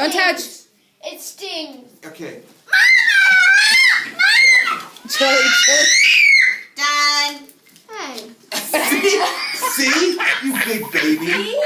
Don't touch. It stings. Okay. Chili. Done. Hey. See? You big baby. You.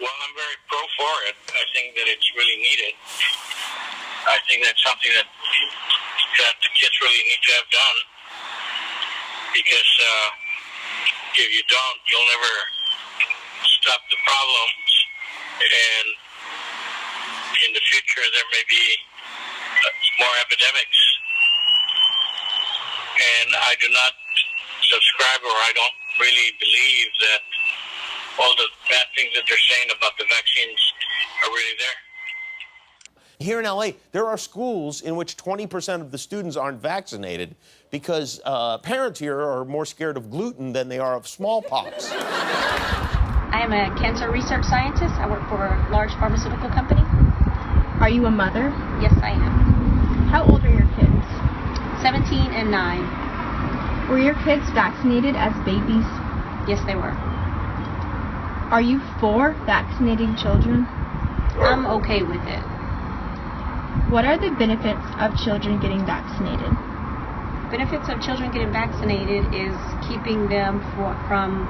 Well, I'm very pro for it. I think that it's really needed. I think that's something that the kids really need to have done, because if you don't, you'll never stop the problems, and in the future there may be more epidemics. And I do not subscribe, or I don't really believe that all the bad things that they're saying about the vaccines are really there. Here in LA, there are schools in which 20% of the students aren't vaccinated because parents here are more scared of gluten than they are of smallpox. I am a cancer research scientist. I work for a large pharmaceutical company. Are you a mother? Yes, I am. How old are your kids? 17 and 9. Were your kids vaccinated as babies? Yes, they were. Are you for vaccinating children? I'm okay with it. What are the benefits of children getting vaccinated? Benefits of children getting vaccinated is keeping them from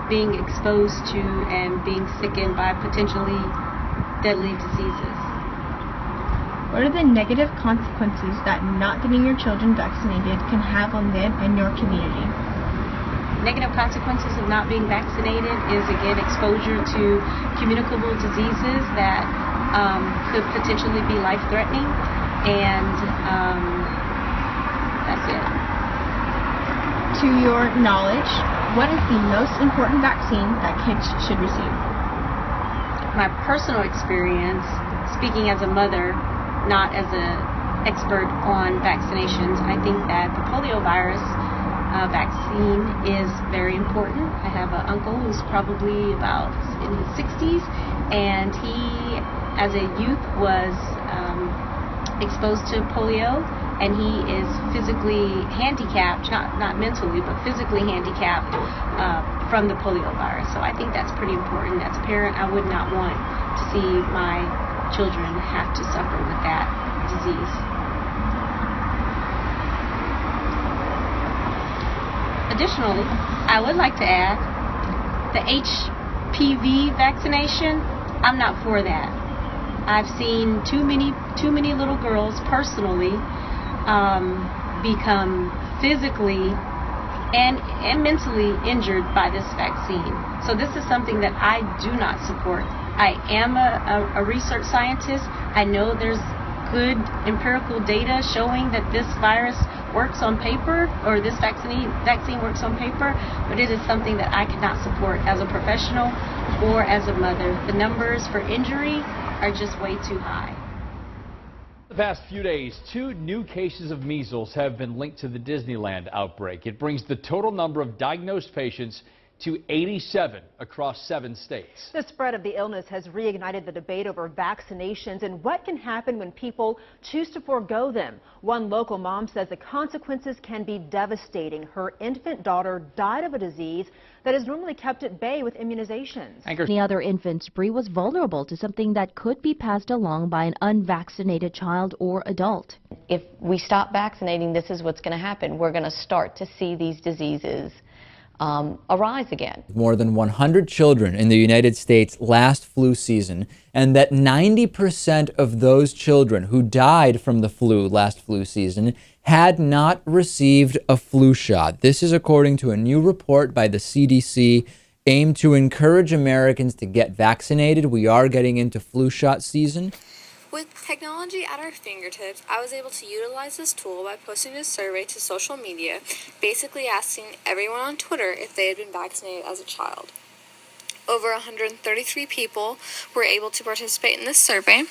being exposed to and being sickened by potentially deadly diseases. What are the negative consequences that not getting your children vaccinated can have on them and your community? Negative consequences of not being vaccinated is, again, exposure to communicable diseases that could potentially be life-threatening, and that's it. To your knowledge, what is the most important vaccine that kids should receive? My personal experience, speaking as a mother, not as an expert on vaccinations, I think that the polio virus vaccine is very important. I have an uncle who's probably about in his 60s, and he, as a youth, was exposed to polio, and he is physically handicapped, not mentally, but physically handicapped from the polio virus. So I think that's pretty important. As a parent, I would not want to see my children have to suffer with that disease. Additionally, I would like to add the HPV vaccination. I'm not for that. I've seen too many little girls personally become physically and mentally injured by this vaccine. So this is something that I do not support. I am a research scientist. I know there's good empirical data showing that this virus works on paper, or this vaccine works on paper, but it is something that I cannot support as a professional or as a mother. The numbers for injury are just way too high. The past few days, 2 new cases of measles have been linked to the Disneyland outbreak. It brings the total number of diagnosed patients to 87 across 7 states. The spread of the illness has reignited the debate over vaccinations and what can happen when people choose to forego them. One local mom says the consequences can be devastating. Her infant daughter died of a disease that is normally kept at bay with immunizations. The other infants, Bree was vulnerable to something that could be passed along by an unvaccinated child or adult. If we stop vaccinating, this is what's going to happen. We're going to start to see these diseases arise again. More than 100 children in the United States last flu season, and that 90% of those children who died from the flu last flu season had not received a flu shot. This is according to a new report by the CDC aimed to encourage Americans to get vaccinated. We are getting into flu shot season. With technology at our fingertips, I was able to utilize this tool by posting a survey to social media, basically asking everyone on Twitter if they had been vaccinated as a child. Over 133 people were able to participate in this survey,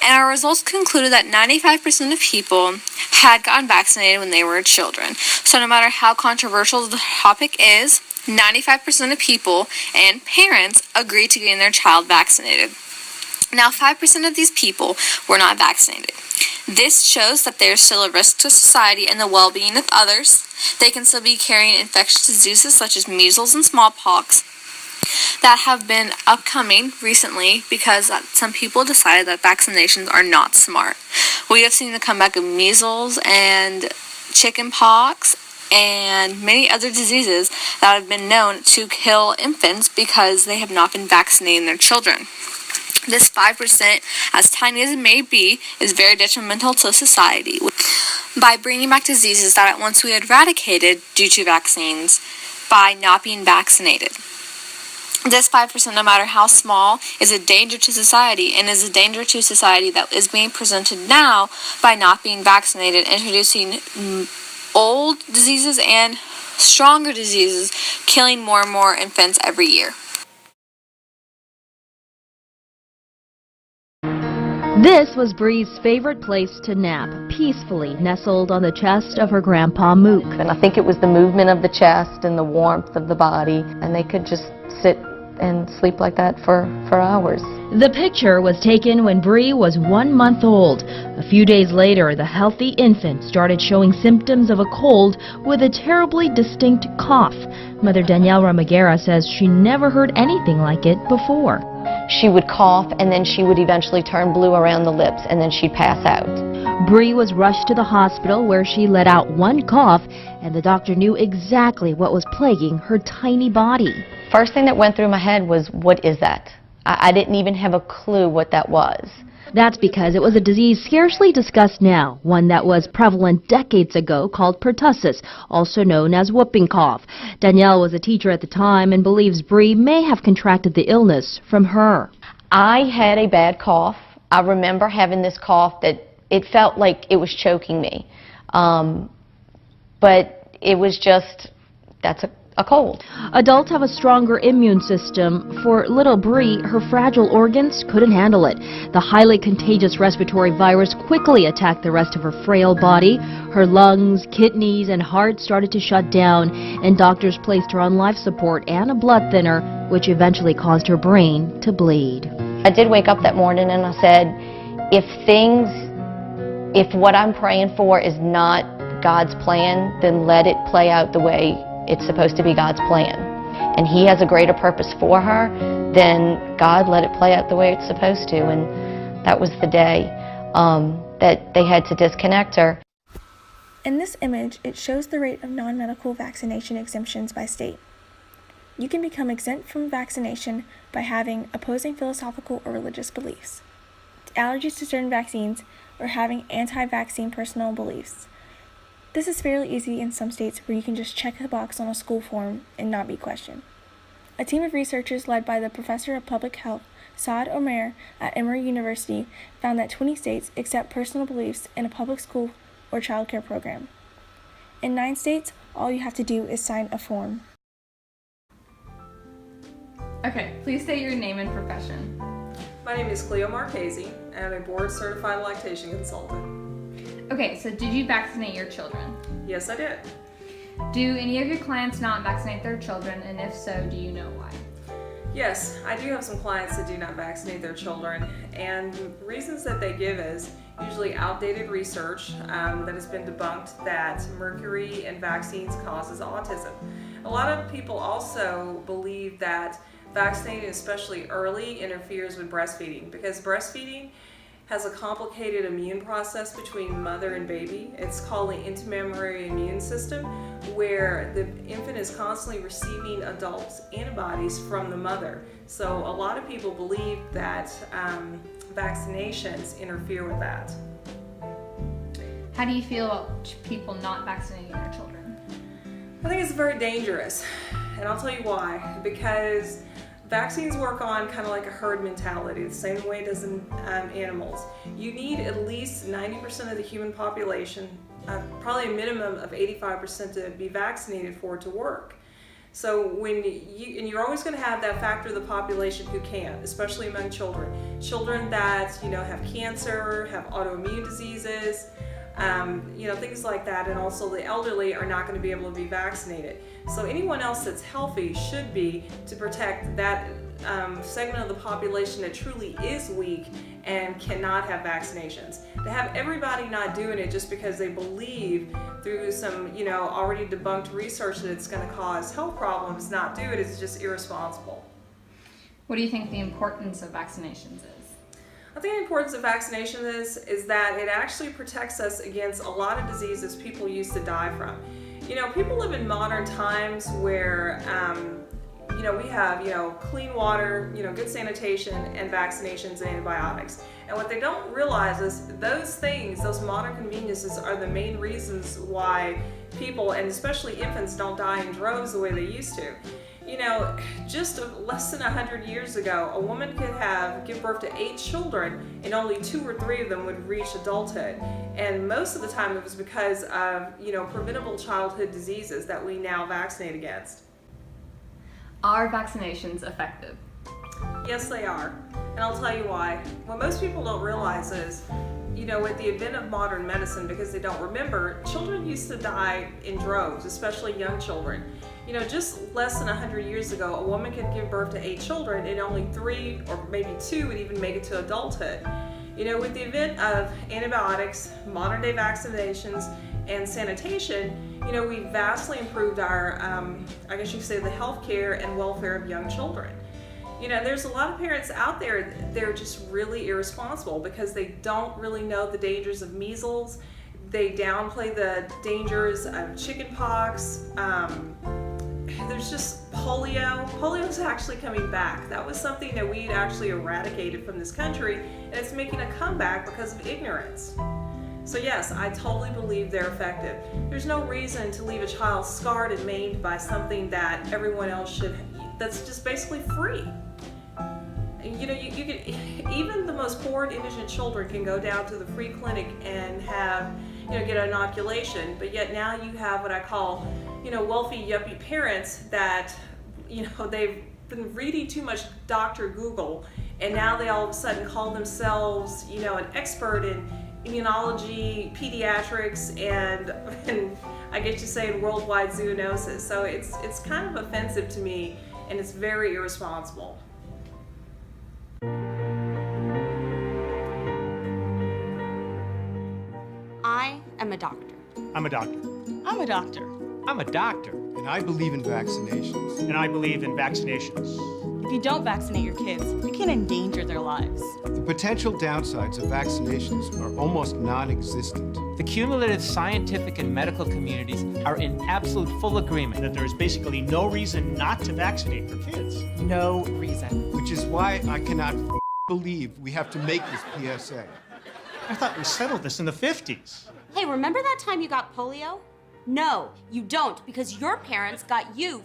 and our results concluded that 95% of people had gotten vaccinated when they were children. So no matter how controversial the topic is, 95% of people and parents agreed to getting their child vaccinated. Now, 5% of these people were not vaccinated. This shows that there is still a risk to society and the well-being of others. They can still be carrying infectious diseases such as measles and smallpox that have been upcoming recently because some people decided that vaccinations are not smart. We have seen the comeback of measles and chickenpox and many other diseases that have been known to kill infants because they have not been vaccinating their children. This 5%, as tiny as it may be, is very detrimental to society by bringing back diseases that at once we had eradicated due to vaccines by not being vaccinated. This 5%, no matter how small, is a danger to society and is a danger to society that is being presented now by not being vaccinated, introducing old diseases and stronger diseases, killing more and more infants every year. This was Bree's favorite place to nap, peacefully nestled on the chest of her grandpa Mook. And I think it was the movement of the chest and the warmth of the body, and they could just sit and sleep like that for hours. The picture was taken when Bree was 1 month old. A few days later, the healthy infant started showing symptoms of a cold with a terribly distinct cough. Mother Danielle says she never heard anything like it before. She would cough, and then she would eventually turn blue around the lips, and then she'd pass out. Bree was rushed to the hospital where she let out one cough, and the doctor knew exactly what was plaguing her tiny body. First thing that went through my head was, what is that? I didn't even have a clue what that was. That's because it was a disease scarcely discussed now, one that was prevalent decades ago called pertussis, also known as whooping cough. Danielle was a teacher at the time and believes Bree may have contracted the illness from her. I had a bad cough. I remember having this cough that it felt like it was choking me. But it was just, that's a cold. Adults have a stronger immune system. For little Bree, her fragile organs couldn't handle it. The highly contagious respiratory virus quickly attacked the rest of her frail body. Her lungs, kidneys, and heart started to shut down, and doctors placed her on life support and a blood thinner, which eventually caused her brain to bleed. I did wake up that morning and I said, if what I'm praying for is not God's plan, then let it play out the way it's supposed to be God's plan. And He has a greater purpose for her, then God let it play out the way it's supposed to. And that was the day that they had to disconnect her. In this image, it shows the rate of non-medical vaccination exemptions by state. You can become exempt from vaccination by having opposing philosophical or religious beliefs, allergies to certain vaccines, or having anti-vaccine personal beliefs. This is fairly easy in some states where you can just check the box on a school form and not be questioned. A team of researchers led by the Professor of Public Health, Saad Omer at Emory University, found that 20 states accept personal beliefs in a public school or child care program. In 9 states, all you have to do is sign a form. Okay, please state your name and profession. My name is Cleo Marchese, and I'm a board-certified lactation consultant. Okay, so did you vaccinate your children? Yes, I did. Do any of your clients not vaccinate their children, and if so, do you know why? Yes, I do have some clients that do not vaccinate their children, and reasons that they give is usually outdated research that has been debunked that mercury in vaccines causes autism. A lot of people also believe that vaccinating, especially early, interferes with breastfeeding, because breastfeeding has a complicated immune process between mother and baby. It's called the intermammary immune system, where the infant is constantly receiving adult antibodies from the mother. So a lot of people believe that vaccinations interfere with that. How do you feel about people not vaccinating their children? I think it's very dangerous, and I'll tell you why. Because vaccines work on kind of like a herd mentality, the same way it does in animals. You need at least 90% of the human population, probably a minimum of 85% to be vaccinated for it to work. So when you're always going to have that factor of the population who can't, especially among children. Children that have cancer, have autoimmune diseases, things like that, and also the elderly are not going to be able to be vaccinated. So anyone else that's healthy should be, to protect that segment of the population that truly is weak and cannot have vaccinations. To have everybody not doing it just because they believe through some already debunked research that it's going to cause health problems, not do it, is just irresponsible. What do you think the importance of vaccinations is? I think the importance of vaccination is that it actually protects us against a lot of diseases people used to die from. People live in modern times where we have clean water, good sanitation, and vaccinations and antibiotics. And what they don't realize is those things, those modern conveniences, are the main reasons why people, and especially infants, don't die in droves the way they used to. Just less than 100 years ago, a woman could give birth to 8 children, and only 2 or 3 of them would reach adulthood. And most of the time it was because of, preventable childhood diseases that we now vaccinate against. Are vaccinations effective? Yes, they are. And I'll tell you why. What most people don't realize is, with the advent of modern medicine, because they don't remember, children used to die in droves, especially young children. Just less than 100 years ago, a woman could give birth to 8 children, and only 3 or maybe 2 would even make it to adulthood. With the advent of antibiotics, modern day vaccinations, and sanitation, we vastly improved our, I guess you could say, the health care and welfare of young children. There's a lot of parents out there, they're just really irresponsible because they don't really know the dangers of measles. They downplay the dangers of chickenpox. There's just polio. Polio's actually coming back. That was something that we'd actually eradicated from this country, and it's making a comeback because of ignorance. So yes, I totally believe they're effective. There's no reason to leave a child scarred and maimed by something that everyone else should, that's just basically free. You could, even the most poor and indigent children can go down to the free clinic and have, get an inoculation, but yet now you have what I call, wealthy yuppie parents that, they've been reading too much Dr. Google, and now they all of a sudden call themselves, an expert in immunology, pediatrics, and I guess you say in worldwide zoonosis. So it's kind of offensive to me, and it's very irresponsible. I am a doctor. I'm a doctor. I'm a doctor. I'm a doctor. And I believe in vaccinations. And I believe in vaccinations. If you don't vaccinate your kids, you can endanger their lives. The potential downsides of vaccinations are almost non-existent. The cumulative scientific and medical communities are in absolute full agreement that there is basically no reason not to vaccinate your kids. No reason. Which is why I cannot believe we have to make this PSA. I thought we settled this in the 50s. Hey, remember that time you got polio? No, you don't, because your parents got you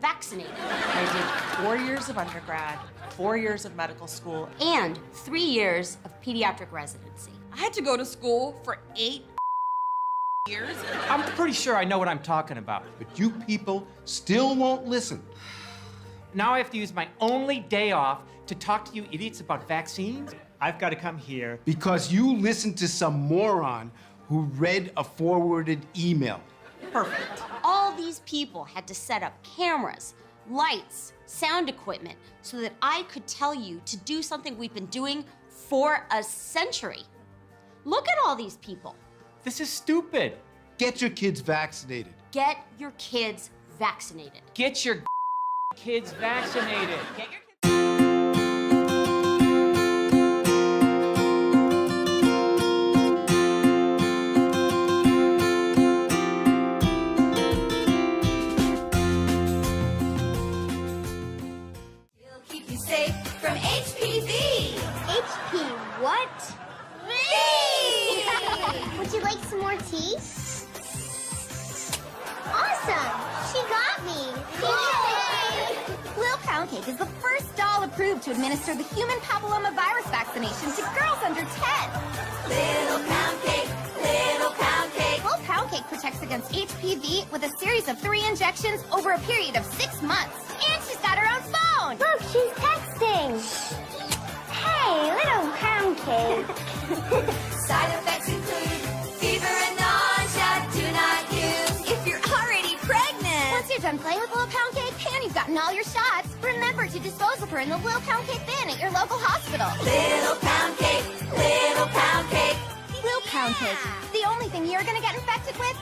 vaccinated. I did 4 years of undergrad, 4 years of medical school, and 3 years of pediatric residency. I had to go to school for 8 years. I'm pretty sure I know what I'm talking about. But you people still won't listen. Now I have to use my only day off to talk to you idiots about vaccines? I've got to come here. Because you listened to some moron who read a forwarded email. Perfect. All these people had to set up cameras, lights, sound equipment, so that I could tell you to do something we've been doing for a century. Look at all these people. This is stupid. Get your kids vaccinated. Get your kids vaccinated. Get your kids vaccinated. Get your Keep you safe from HPV. HP what? Would you like some more tea? Awesome! She got me! Yay! Lil Pound Cake is the first doll approved to administer the human papillomavirus vaccination to girls under 10. Little Pound Cake, Little Pound Cake. Lil Pound Cake protects against HPV with a series of 3 injections over a period of 6 months. And she's got her own phone. Look, she's texting! Hey, Little Pound Cake! Side effects include fever and nausea. Do not use If you're already pregnant. Once you're done playing with Lil Pound Cake and you've gotten all your shots, remember to dispose of her in the Lil Pound Cake bin at your local hospital. Little Pound Cake, Little Pound Cake. Lil Pound Cake, the only thing you're gonna get infected with